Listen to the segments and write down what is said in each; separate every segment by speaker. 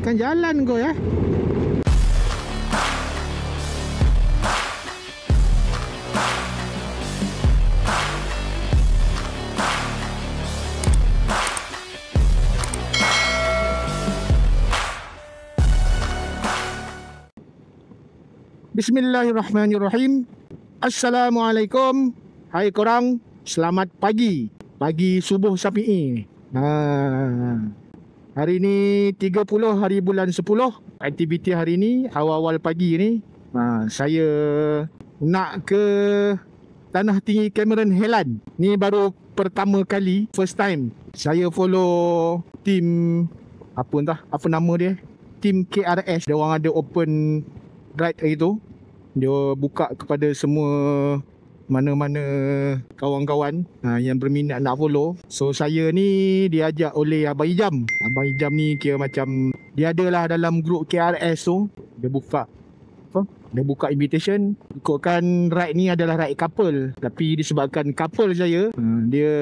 Speaker 1: makan jalan kau ya. Bismillahirrahmanirrahim. Assalamualaikum. Hai korang, selamat pagi. Pagi subuh Syafi'i. Hari ni 30 hari bulan 10. Aktiviti hari ni awal-awal pagi ni, saya nak ke Tanah Tinggi Cameron Highland. Ni baru pertama kali, first time saya follow tim apa nama dia? Tim KRS. Dia orang ada open ride itu. Dia buka kepada semua mana-mana kawan-kawan yang berminat nak follow. So saya ni diajak oleh Abang Ijam. Abang Ijam ni kira macam dia adalah dalam grup KRS tu. Dia buka invitation. Ikutkan ride ni adalah ride couple. Tapi disebabkan couple saya, dia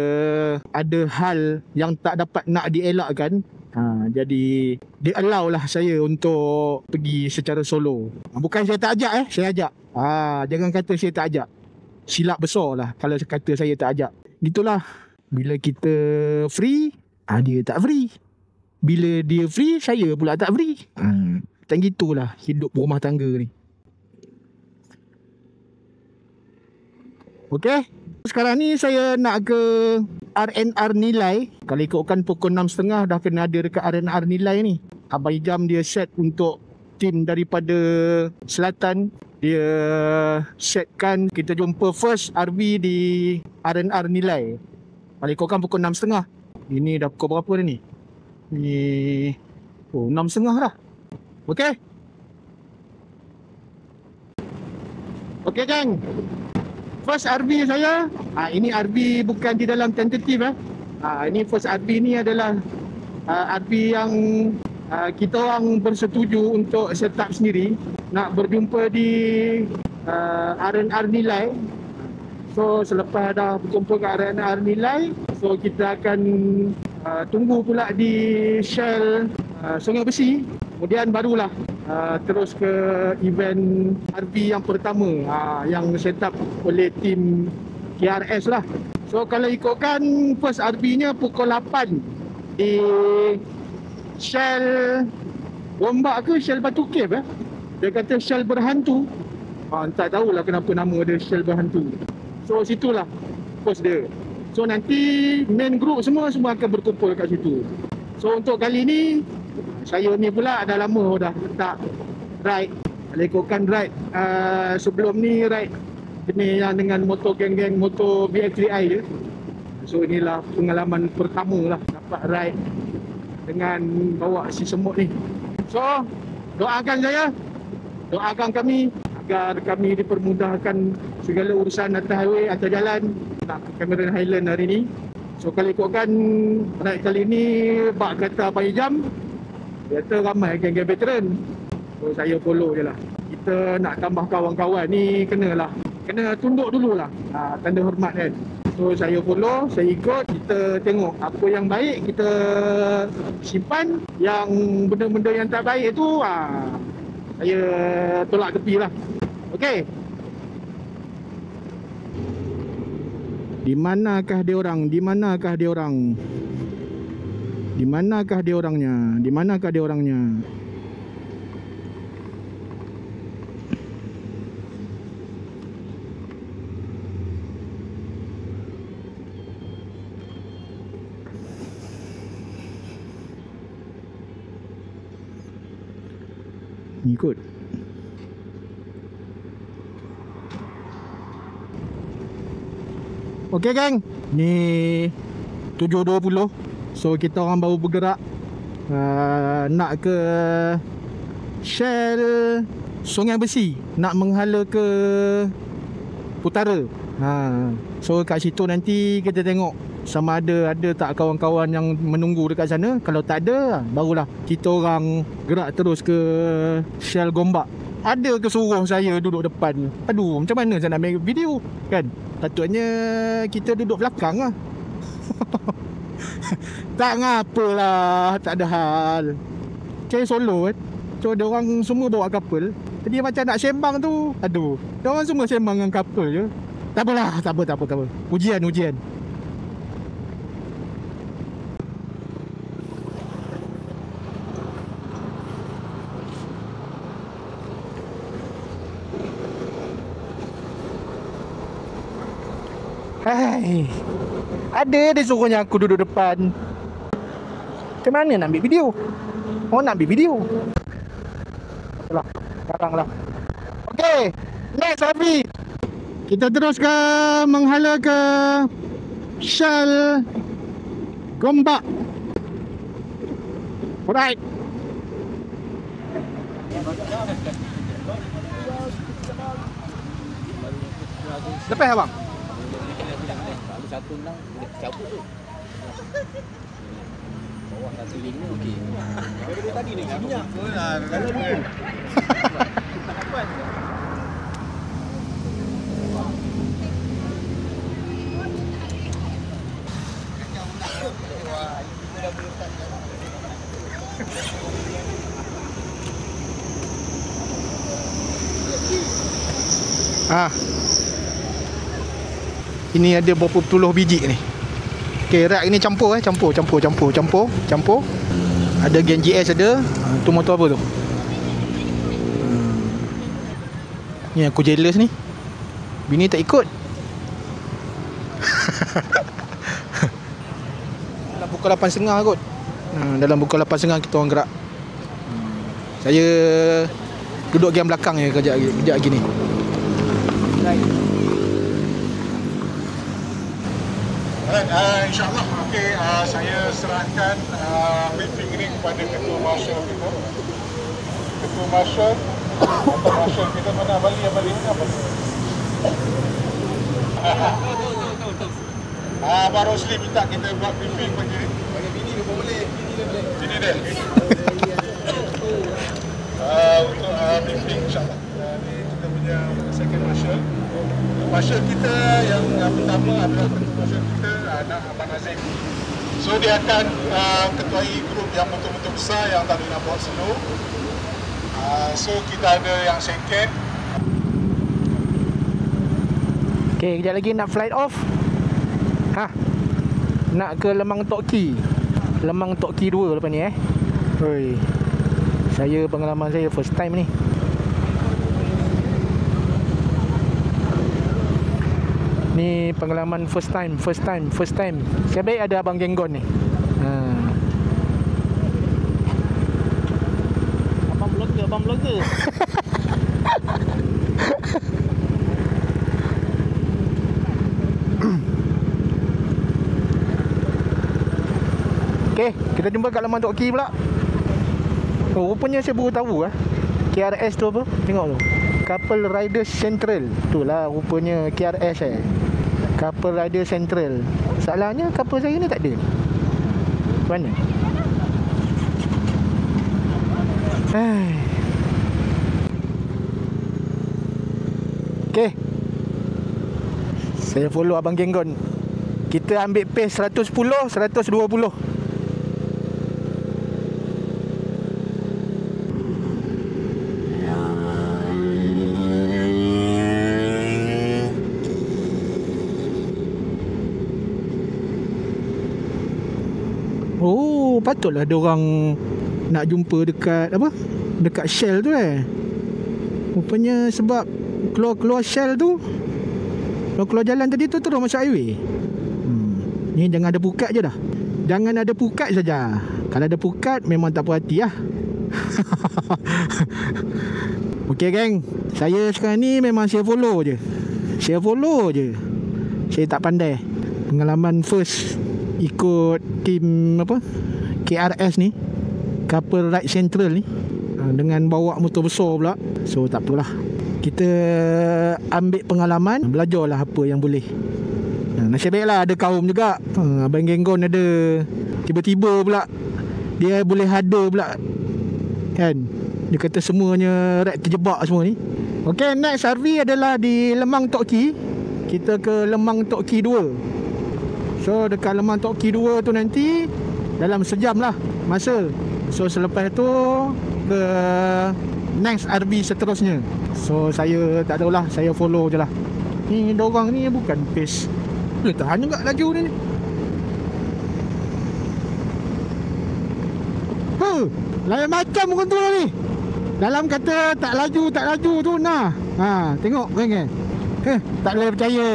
Speaker 1: ada hal yang tak dapat nak dielakkan. Jadi dia allow lah saya untuk pergi secara solo. Bukan saya tak ajak, saya ajak. Jangan kata saya tak ajak. Silap besar lah kalau kata saya tak ajak. Gitulah. Bila kita free, dia tak free. Bila dia free, saya pula tak free. Macam gitulah hidup rumah tangga ni. Okey. Sekarang ni saya nak ke RNR Nilai. Kalau ikutkan pukul 6.30 dah kena ada dekat RNR Nilai ni. Abang Ijam dia set untuk tim daripada selatan. Dia setkan kita jumpa first RV di RNR Nilai. Kalau ikutkan pukul 6.30. Ini dah pukul berapa dah ni? Ni 6.30 dah. Okey. Okey gang. First RV saya, ini RV bukan di dalam tentatif. Ini first RV ni adalah RV yang kita orang bersetuju untuk set up sendiri. Nak berjumpa di RNR Nilai. So selepas dah berjumpa kat RNR Nilai, so kita akan tunggu pula di Shell Sungai Besi. Kemudian barulah terus ke event RV yang pertama yang set up oleh tim KRS lah. So kalau ikutkan first RV-nya pukul 8 di Shell Gombak ke Shell Batu Cave. Dia kata Shell Berhantu. Tak tahulah kenapa nama dia Shell Berhantu. So situlah post dia. So nanti main group semua akan berkumpul kat situ. So untuk kali ni saya ni pula dah lama dah tak ride. Kalau ikutkan ride sebelum ni ride jenis yang dengan motor geng-geng motor BF3i je. So inilah pengalaman pertama lah dapat ride dengan bawa si semut ni. So doakan saya, doakan kami agar kami dipermudahkan segala urusan atas highway, atas jalan nak ke Cameron Highland hari ni. So kalau ikutkan ride kali ni bak kata Abang Ijam, dia kata ramai geng-geng veteran. So saya follow je lah. Kita nak tambah kawan-kawan ni kena tunduk dululah, tanda hormat kan. So saya follow, saya ikut. Kita tengok apa yang baik kita simpan. Yang benda-benda yang tak baik tu saya tolak tepi lah. Okey. Di manakah dia orang? Di manakah dia orang? Di manakah dia orangnya? Di manakah dia orangnya? Ikut. Okey gang. Ni 7.20. So kita orang baru bergerak nak ke Shell Sungai Besi, nak menghala ke utara. So kat situ nanti kita tengok sama ada tak kawan-kawan yang menunggu dekat sana. Kalau tak ada, barulah kita orang gerak terus ke Shell Gombak. Ada ke suruh saya duduk depan? Aduh, macam mana saya nak ambil video kan? Patutnya kita duduk belakang lah. Tak ngapalah, tak ada hal. Saya solo kan. So dia orang semua bawa couple. Jadi macam nak sembang tu, aduh, dia orang semua sembang dengan couple je. Tak apalah, tak apa. Ujian. Hai. Ada dia suruhnya aku duduk depan. Macam mana nak ambil video? Oh, nak ambil video. Apalah, sekarang lah. Okay, next Afi. Kita terus ke menghala ke Shell Gombak. Alright. Lepas abang?
Speaker 2: Satu nang boleh cabut tu. Bawah satu link ni okey. Dari tadi ni minyak. Kalau ni.
Speaker 1: Ini ada berapa puluh biji ni. Okay, rak ini campur campur. Ada Gen GS ada. Tu motor apa tu? Ni aku jealous ni. Bini tak ikut. Dalam pukul 8.30 kot. Dalam pukul 8.30 kita orang gerak. Saya duduk game belakang je kejap lagi ni.
Speaker 3: InsyaAllah saya serahkan briefing ini kepada Ketua Marshal kita. Ketua Marshal atau Marshal kita mana? Bali apa? Abang Rosli minta kita buat briefing pagi ni. Bagi bini dia boleh. Bini dia. Untuk briefing insyaAllah. Ni kita punya second Marshal. Marshal kita yang pertama adalah Ketua Marshal kita, anak Abang Azim. So dia akan ketuai grup yang betul-betul besar yang tak nak buat slow. So kita ada yang second.
Speaker 1: Okay, kejap lagi nak flight off. Nak ke Lemang Tok Ki. Lemang Tok Ki 2 lepas ni Oi. Pengalaman saya first time ni. Ni pengalaman first time. Saya baik ada Abang Genggon ni.
Speaker 2: Abang blogger.
Speaker 1: Okay, kita jumpa kat Lemang Tok Ki pula. Oh, rupanya saya baru tahu KRS tu apa? Tengok tu. Couple Rider Central. Itulah rupanya KRS Couple Rider Central. Salahnya couple saya ni tak ada. Mana? Okay, saya follow Abang Genggon. Kita ambil pace 110, 120. Oh, patutlah ada orang nak jumpa dekat apa? Dekat Shell tu Rupanya sebab keluar Shell tu, keluar jalan tadi tu terus masuk highway. Ni jangan ada pukat je dah. Jangan ada pukat saja. Kalau ada pukat memang tak puas hati lah. Okey geng, saya sekarang ni memang saya follow je. Saya tak pandai. Pengalaman first ikut tim apa? KRS ni, Couple Ride Central ni, dengan bawa motor besar pula. So tak apalah, kita ambil pengalaman, belajarlah apa yang boleh. Nasib baiklah ada kaum juga. Abang Genggon ada. Tiba-tiba pula dia boleh ada pula kan. Dia kata semuanya ride terjebak semua ni. Okay, next RV adalah di Lemang Tok Ki. Kita ke Lemang Tok Ki 2. So dekat Lemang Tok Ki 2 tu nanti dalam sejam lah masa. So selepas tu ke next RV seterusnya. So saya tak tahulah, saya follow je lah. Ni dorang ni bukan pace. Tahan juga laju ni. Lain macam orang tu lah ni. Dalam kata tak laju tu nah. Tengok kan. Tak boleh percaya.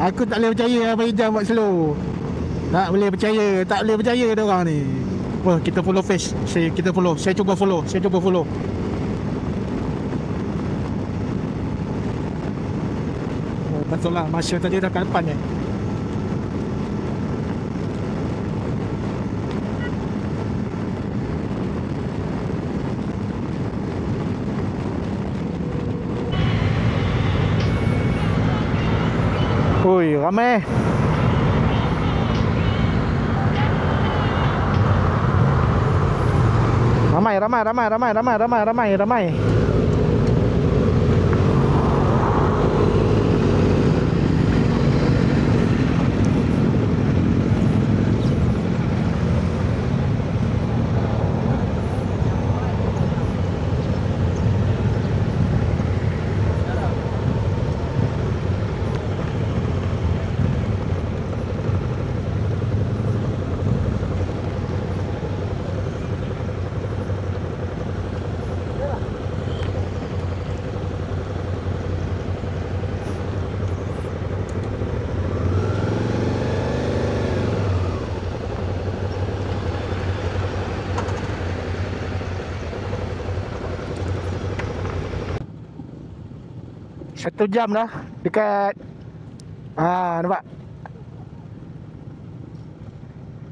Speaker 1: Aku tak boleh percaya Abang Ijam buat slow. Tak boleh percaya diorang ni. Wah, kita follow face. Kita follow. Saya cuba follow. Oh, betul lah, Masya tadi dah kat depan ni. Oi, ramai. Ramai. Satu jam dah dekat. Nampak.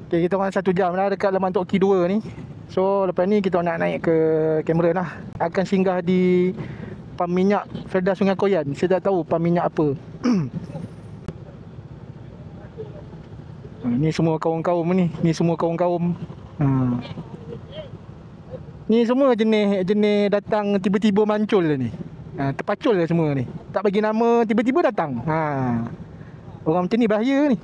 Speaker 1: Okay, kita orang 1 jam dah dekat Leman Tok Ki 2 ni. So lepas ni kita nak naik ke kamera lah. Akan singgah di pam minyak Felda Sungai Koyan. Saya tak tahu pam minyak apa. Ni semua kaum-kaum ni. Ni semua kaum-kaum. Ni semua jenis datang tiba-tiba mancul ni. Terpacul lah semua ni. Tak bagi nama, tiba-tiba datang. Orang macam ni bahaya ni.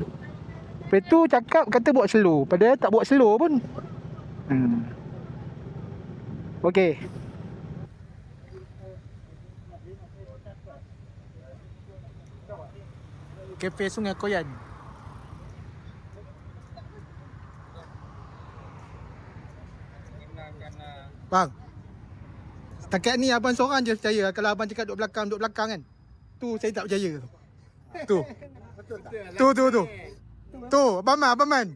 Speaker 1: Lepas tu cakap kata buat slow, padahal tak buat slow pun. Okey. Kafe Sungai Koyan. Bang, setakat ni abang seorang je percaya. Kalau abang cakap duduk belakang kan, tu saya tak percaya. Tu. Tu, Abang Man.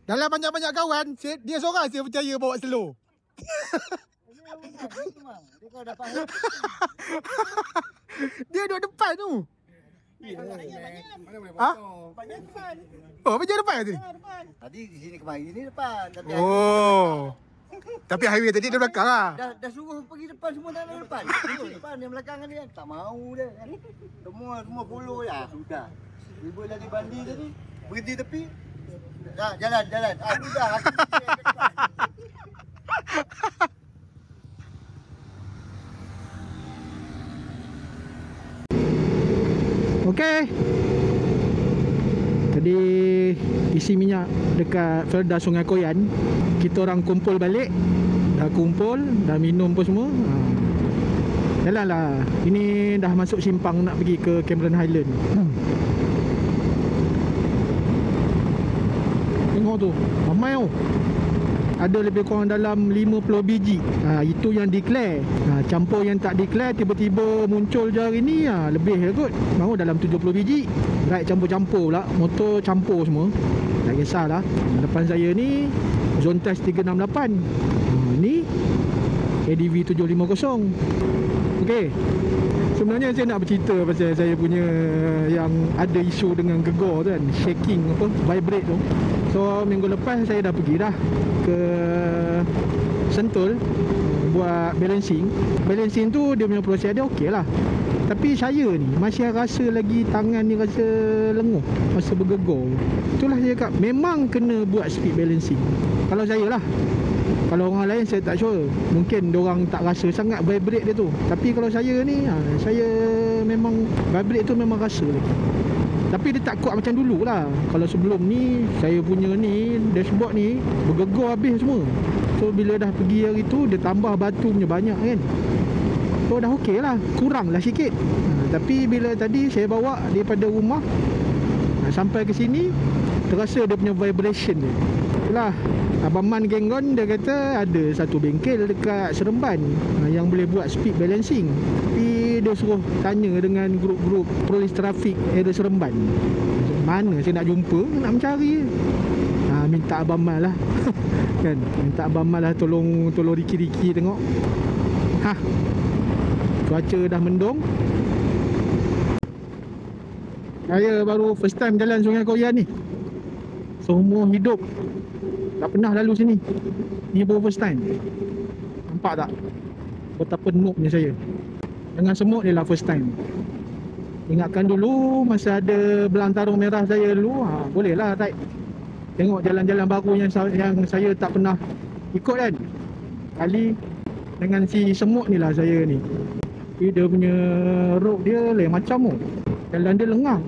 Speaker 1: Dalam banyak-banyak kawan, dia seorang saya percaya bawa slow. Dia duduk depan tu. Oh, banyak depan tadi?
Speaker 2: Tadi di sini kemari, ini depan. Tapi
Speaker 1: tapi highway tadi dia belakang lah.
Speaker 2: Dah suruh pergi depan, semua tak ada depan. Depan yang belakang kan dia tak mau dia kan. Semua follow ya. Sudah. Ibu lagi bandi tadi. Berhenti tepi. Jalan. Sudah aku ke depan.
Speaker 1: Okey. Tadi isi minyak dekat Felda Sungai Koyan. Kita orang kumpul balik. Dah minum pun semua. Jalan lah. Ini dah masuk simpang nak pergi ke Cameron Highland. Tengok tu, ramai tau. Ada lebih kurang dalam 50 biji. Itu yang declare. Campur yang tak declare tiba-tiba muncul je hari ni, lebih je kot. Baru dalam 70 biji. Right, campur-campur pula. Motor campur semua. Tak kisahlah. Depan saya ni Zone Test 368. Ni ADV 750. Okey. Sebenarnya saya nak bercerita pasal saya punya yang ada isu dengan gegor tu kan, shaking apa, vibrate tu. So minggu lepas saya dah pergi dah ke Sentul buat balancing. Balancing tu dia punya proses dia okey lah. Tapi saya ni masih rasa lagi tangan ni rasa lenguh, rasa bergegor. Itulah saya cakap memang kena buat speed balancing. Kalau saya lah. Kalau orang lain saya tak sure. Mungkin diorang tak rasa sangat vibrate dia tu. Tapi kalau saya ni, saya memang vibrate tu memang rasa lagi. Tapi dia tak kuat macam dulu lah. Kalau sebelum ni, saya punya ni dashboard ni bergegar habis semua. So bila dah pergi hari tu, dia tambah batu punya banyak kan. So dah okey lah, kurang lah sikit. Tapi bila tadi saya bawa daripada rumah sampai ke sini, terasa dia punya vibration dia. Itulah, Abang Man Genggon dia kata ada satu bengkel dekat Seremban yang boleh buat speed balancing. Tapi dia suruh tanya dengan grup-grup polis trafik area Seremban. Mana saya nak jumpa, nak mencari. Minta Abang Man lah. Kan, minta Abang Man lah tolong riki-riki tengok. Cuaca dah mendung. Saya baru first time jalan Sungai Koyan ni. Seumur hidup tak pernah lalu sini. Ni baru first time. Nampak tak betapa noobnya saya. Dengan semut ni lah first time. Ingatkan dulu masa ada belantarung merah saya dulu, boleh lah ride. Tengok jalan-jalan baru yang saya tak pernah ikut kan. Kali dengan si semut ni lah saya ni. Dia punya road dia lain macam tu. Jalan dia lengang.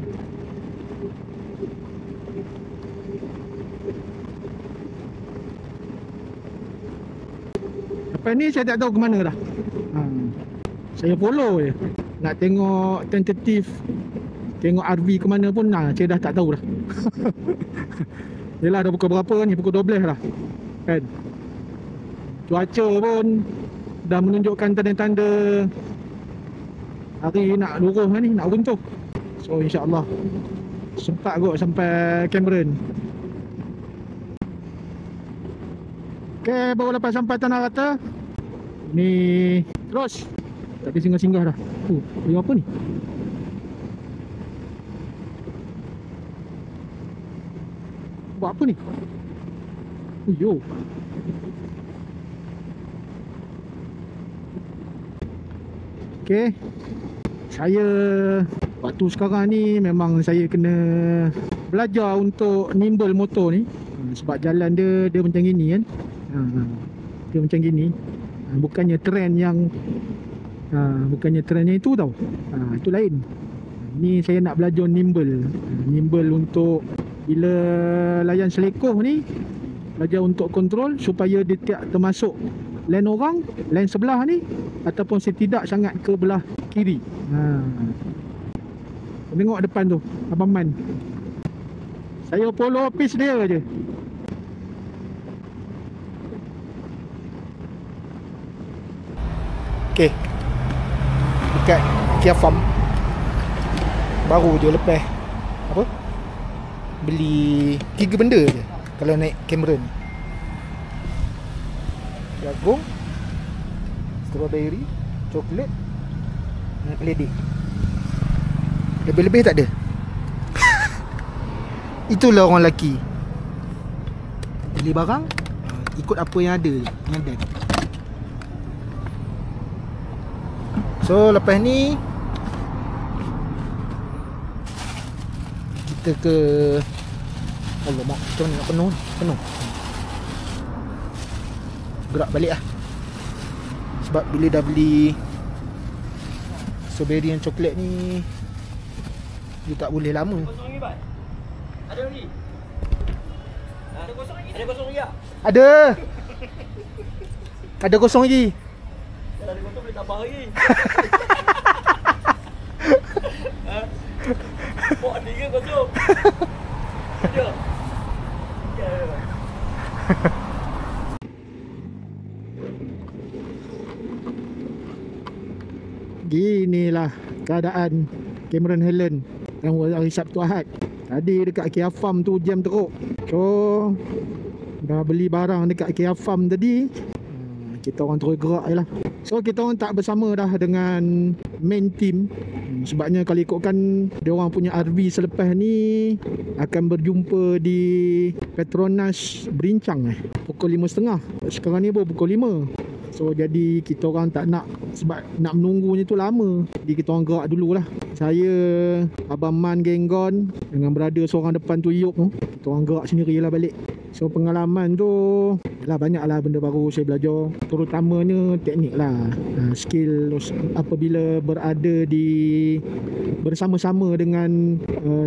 Speaker 1: Lepas ni saya tak tahu ke mana dah. Saya follow je. Nak tengok tentatif, tengok RV ke mana pun saya dah tak tahu dah. Yelah dah pukul berapa ni? Pukul 12 lah kan. Cuaca pun dah menunjukkan tanda-tanda hari nak lurus ni, nak runtuh. So insyaAllah sempat kot sampai Cameron. Okay, baru lepas sampai Tanah Rata. Ni terus tak ada singgah-singgah dah. Ini apa ni? Buat apa ni? Yo. Okay, saya waktu sekarang ni memang saya kena belajar untuk nimble motor ni. Sebab jalan dia macam gini kan. Dia macam gini. Bukannya trend yang bukannya trendnya itu tau. Itu lain. Ni saya nak belajar nimble. Nimble untuk bila layan selekoh ni, belajar untuk kontrol supaya dia tak termasuk lane orang, lane sebelah ni, ataupun tidak sangat ke belah kiri. Tengok depan tu Abang Man. Saya follow pace dia je. Okay, dekat Kia Farm baru je lepas apa, beli 3 benda je kalau naik Cameron. Jagung, strawberry, coklat, keledek. Lebih-lebih tak ada. Itulah orang lelaki. Beli barang ikut apa yang ada je, yang ada. So lepas ni kita ke alamak, kita nak penuh. Gerak balik lah. Sebab bila dah beli strawberry dan coklat ni, dia tak boleh lama.
Speaker 2: Ada lagi? Ada kosong lagi? Ada kosong lagi tak?
Speaker 1: Ada kosong lagi.
Speaker 2: Kalau ada kosong boleh tambah lagi. Bawa 3 kosong. Ada? Ya.
Speaker 1: Ginilah keadaan Cameron Highland yang hari Sabtu Ahad. Tadi dekat Kia Farm tu jam teruk. So dah beli barang dekat Kia Farm tadi, kita orang terus gerak je lah. So kita orang tak bersama dah dengan main team. Sebabnya kalau ikutkan dia orang punya RV selepas ni akan berjumpa di Petronas Berincang pukul 5.30. Sekarang ni baru pukul 5. So jadi kita orang tak nak, sebab nak menunggunya tu lama. Jadi kita orang gerak dulu lah. Saya, Abang Man Genggon dengan brother seorang depan tu Yop tu. Kita orang gerak sendiri lah balik. So pengalaman tu, yalah banyak lah benda baru saya belajar. Terutamanya teknik lah, skill apabila berada bersama-sama dengan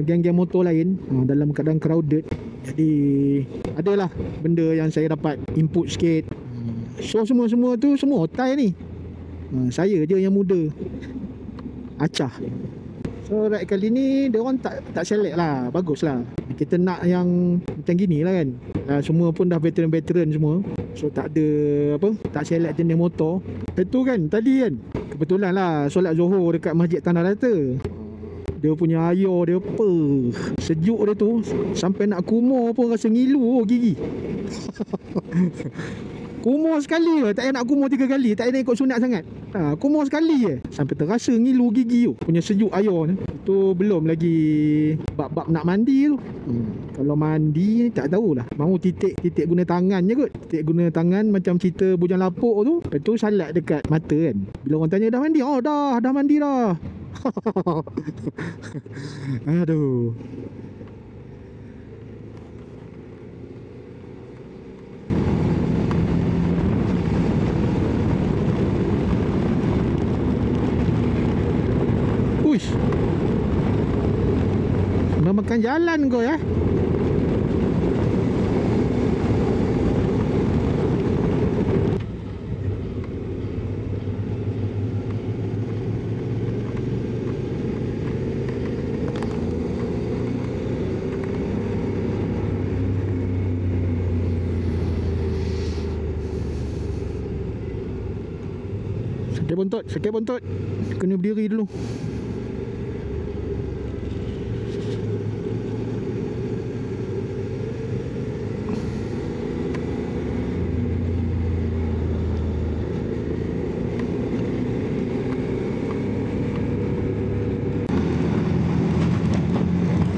Speaker 1: geng-geng motor lain dalam keadaan crowded. Jadi adalah benda yang saya dapat input sikit. So semua tu semua otai ni. Saya je yang muda, acah. So ride kali ni dia orang tak select lah. Bagus lah. Kita nak yang macam gini lah kan. Semua pun dah veteran-veteran semua. So tak ada apa, tak select jenis motor. Itu kan tadi kan, kebetulan lah solat Zohor dekat Masjid Tanah Rata. Dia punya air dia apa, sejuk dia tu, sampai nak kumur pun rasa ngilu gigi. Kumur sekali je, tak payah nak kumur 3 kali, tak payah ikut sunat sangat. Kumur sekali je sampai terasa ngilu gigi tu, punya sejuk air ni. Itu belum lagi bab-bab nak mandi tu. Kalau mandi tak tahulah, mau titik guna tangan je kot. Titik guna tangan macam cerita bujang lapuk tu. Lepas tu salat dekat mata kan. Bila orang tanya dah mandi, oh dah mandi dah. Aduh. Uish, makan jalan kau ya. Sakit bontot. Kena berdiri dulu.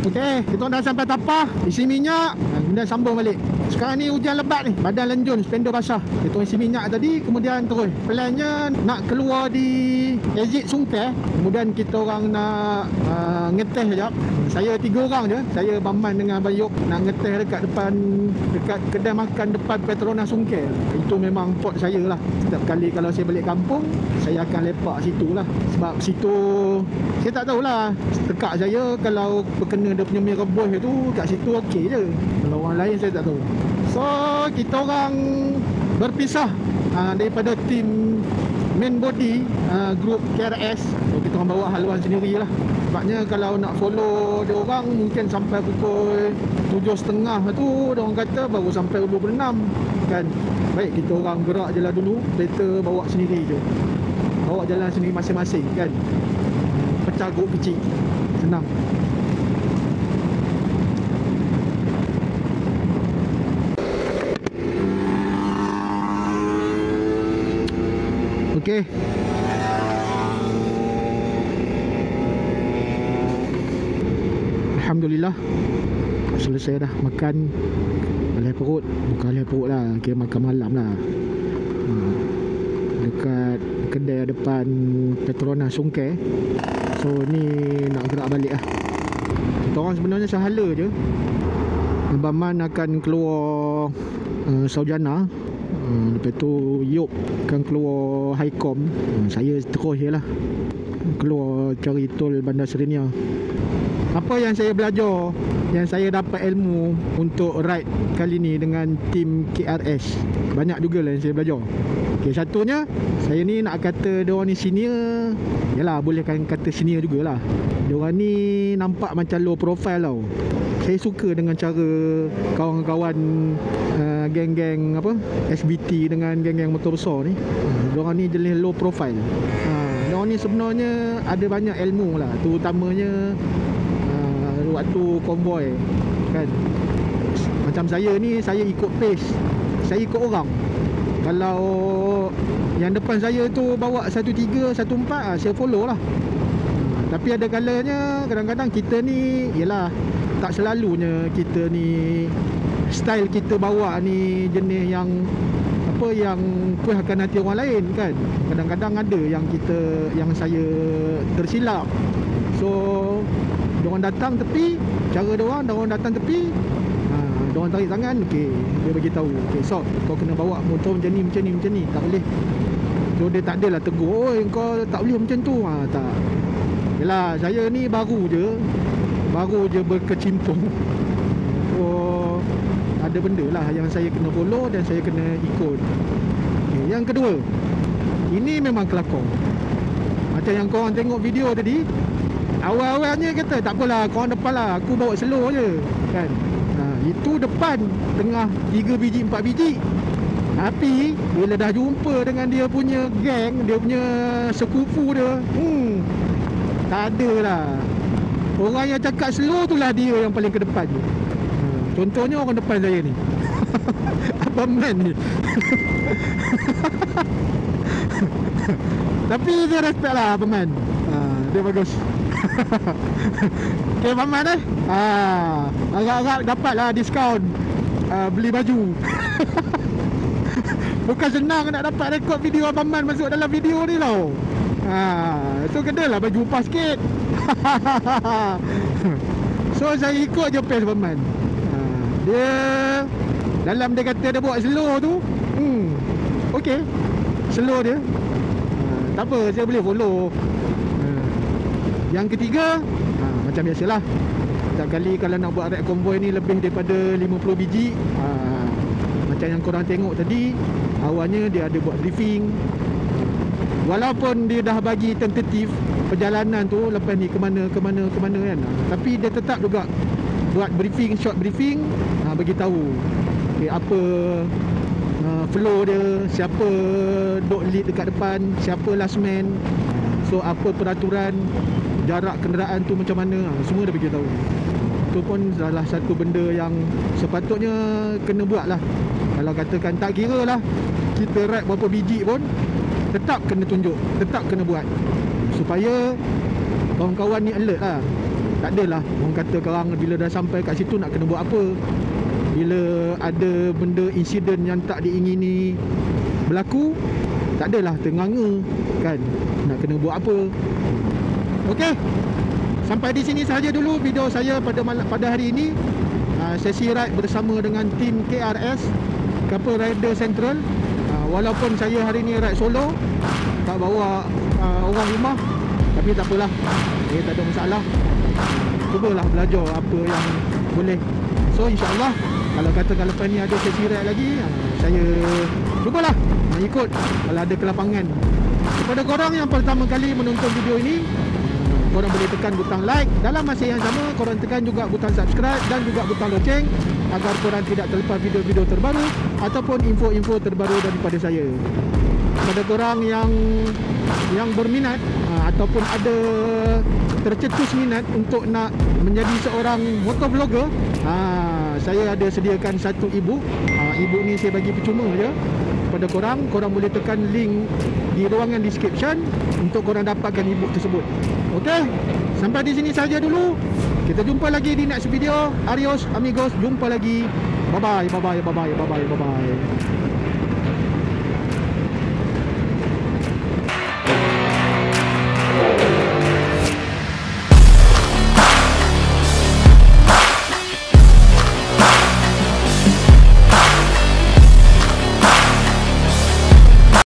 Speaker 1: Okey, kita dah sampai Tapah, isi minyak, kemudian sambung balik. Sekarang ni hujan lebat ni, badan lenjun, spender basah. Kita isi minyak tadi, kemudian terus. Plannya nak keluar di exit Sungkeh, kemudian kita orang nak ngeteh sekejap. Saya 3 orang je, saya, Baman dengan Bayuk nak ngeteh dekat kedai makan depan Petronas Sungkeh. Itu memang pot saya lah. Setiap kali kalau saya balik kampung, saya akan lepak situ lah. Sebab situ, saya tak tahulah, tekak saya kalau berkena dia punya mie rebus tu, kat situ okey je. Kalau orang lain saya tak tahu. So kita orang berpisah daripada tim main body group KRS. So kita orang bawa haluan sendiri lah. Sebabnya kalau nak follow dia orang mungkin sampai pukul 7.30 tu, dia orang kata baru sampai 26 kan. Baik, kita orang gerak je lah dulu, kereta bawa sendiri je, bawa jalan sendiri masing-masing kan. Pecah grup kecil, senang. Okey. Alhamdulillah selesai dah makan. Alih perut, bukan alih perut lah, kira makan malam lah. Dekat kedai depan Petronas Sungkeh. So ni nak gerak balik lah. Kita orang sebenarnya sehala je. Baman akan keluar Saujana. Lepas tu Yop akan keluar Highcom. Saya terus je lah keluar cari tol Bandar Serenia. Apa yang saya belajar, yang saya dapat ilmu untuk ride kali ni dengan tim KRS, banyak juga lah yang saya belajar. Okay, satunya, saya ni nak kata diorang ni senior. Yalah, boleh kan kata senior jugalah. Diorang ni nampak macam low profile tau. Saya suka dengan cara kawan-kawan geng-geng apa SBT dengan geng-geng motor besar ni. Diorang ni jenis low profile. Diorang ni sebenarnya ada banyak ilmu lah, terutamanya waktu konvoy kan. Macam saya ni, saya ikut pace, saya ikut orang. Kalau yang depan saya tu bawa 13, 14, saya follow lah. Tapi ada kalanya kadang-kadang kita ni, yelah, tak selalunya kita ni, style kita bawa ni jenis yang apa, yang puaskan hati orang lain kan. Kadang-kadang ada yang saya tersilap. So So diorang datang tepi, cara diorang datang tepi, diorang tarik tangan, okey, dia bagi tahu, okey, so kau kena bawa motor macam ni, tak boleh. So dia tak adalah tegur, oi kau tak boleh macam tu. Tak. Yalah, saya ni baru je berkecimpung. So ada benda lah yang saya kena follow dan saya kena ikut. Okay, yang kedua, ini memang kelakar. Macam yang korang tengok video tadi, awal-awalnya kata tak apalah, korang depan lah, aku bawa slow je kan. Itu depan tengah 3 biji 4 biji. Tapi bila dah jumpa dengan dia punya geng, dia punya sekufu dia, tak ada lah. Orang yang cakap slow tu lah dia yang paling ke depan je. Contohnya orang depan saya ni. Abang Man ni. Tapi dia respect lah Abang Man. Dia bagus. Okay Abang Man agak-agak dapat lah diskaun beli baju. Bukan senang nak dapat rekod video Abang Man masuk dalam video ni tau. So kenalah baju upah sikit. So saya ikut je pace Abang Man. Dia dalam dia kata dia buat slow tu, okey, slow dia, tak apa, saya boleh follow. Yang ketiga, macam biasalah, setiap kali kalau nak buat ride convoy ni lebih daripada 50 biji, macam yang korang tengok tadi, awalnya dia ada buat briefing. Walaupun dia dah bagi tentatif perjalanan tu lepas ni ke mana kan, tapi dia tetap juga buat briefing, short briefing, bagi tahu okay, apa flow dia, siapa duk lead dekat depan, siapa last man, so apa peraturan jarak kenderaan tu macam mana, semua dia bagi tahu. Itu pun salah satu benda yang sepatutnya kena buat lah. Kalau katakan tak kira lah kita ride berapa biji pun, tetap kena tunjuk, tetap kena buat, supaya kawan-kawan ni alert lah. Tak adalah orang kata korang bila dah sampai kat situ nak kena buat apa. Bila ada benda insiden yang tak diingini berlaku, tak adalah tenganga kan, nak kena buat apa. Okey, sampai di sini sahaja dulu video saya pada hari ini. Sesi ride bersama dengan tim KRS, Couple Rider Central. Walaupun saya hari ni ride solo, tak bawa orang rumah, tapi tak apalah, tak ada masalah. Cubalah belajar apa yang boleh. So insyaAllah kalau katakan lepas ni ada sesi ride lagi, saya cubalah ikut kalau ada kelapangan. Kepada korang yang pertama kali menonton video ini, korang boleh tekan butang like. Dalam masa yang sama, korang tekan juga butang subscribe dan juga butang loceng agar korang tidak terlepas video-video terbaru ataupun info-info terbaru daripada saya. Kepada korang yang berminat ataupun ada tercetus minat untuk nak menjadi seorang motovlogger, saya ada sediakan satu ebook. Ebook ni saya bagi percuma je kepada korang. Korang boleh tekan link di ruangan description untuk korang dapatkan ebook tersebut. Okey, sampai di sini saja dulu. Kita jumpa lagi di next video. Adios amigos, jumpa lagi. Bye bye.